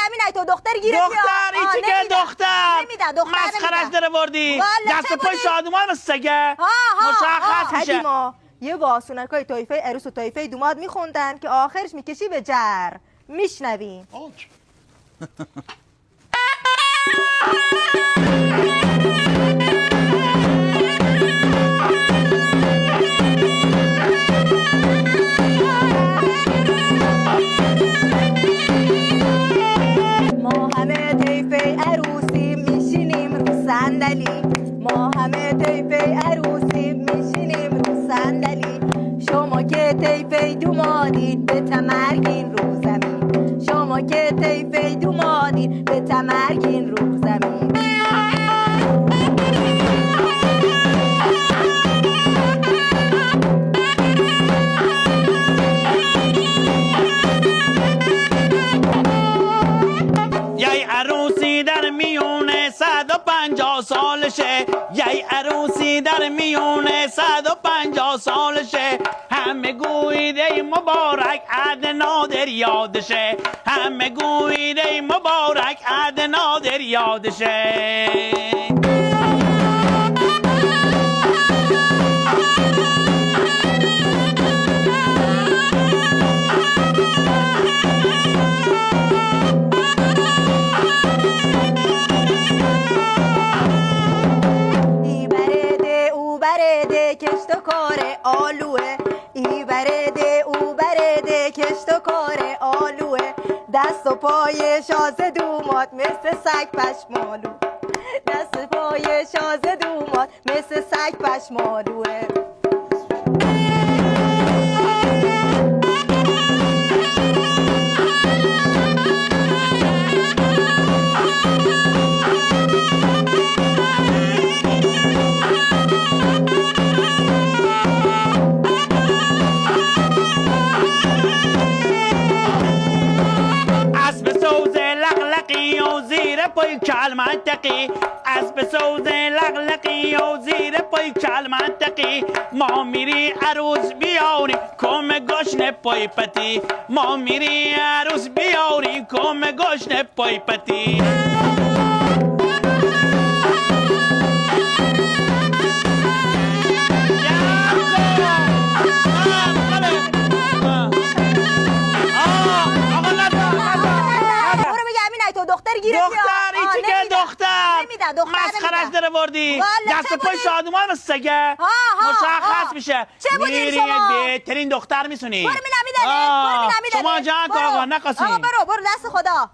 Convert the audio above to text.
همین تو دختر گیره بیا. دختر این چی که دختر نمیده دختر مسخرش داره وردی دست پای شادومان مثل سگه مشخص میشه. قدیما یه واسونکای طایفه عروس و طایفه دوماد میخوندن که آخرش میکشی به جر. میشنویم. ما همه طیفه عروسی میشینیم رو صندلی. ما همه طیفه عروسی میشینیم رو صندلی. شما که طیفه دومادین به تمرگین رو زمین. شما که طیفه دومادین به تمرگین رو زمین. یه عروسی در میونه 150 سالشه. یه عروسی در میونه 150 سالشه. همه گوید ای مبارک عهد نادر یادشه. همه گوید ای مبارک عهد نادر یادشه. کشت و کار آلوه. ای برده او برده کشت و کار آلوه. دست و پای شازه دومات مثل سگ پشمالو. دست و پای شازه دومات مثل سگ پشمالوه. پای کل منطقی اسب سوز لغلقی و زیر پای کل منطقی. ما میری عروس بیاری کم گشن پای پتی. ما میری عروس بیاری کم گشن پای پتی. دختر گیره بیا. دختر این چی که دختر مسخرش داره وردی دست پای شادومان مثل سگه مشخص میشه. میری بهترین دختر میسونی. برو میدم شما جان که آقا نقصی. برو دست خدا.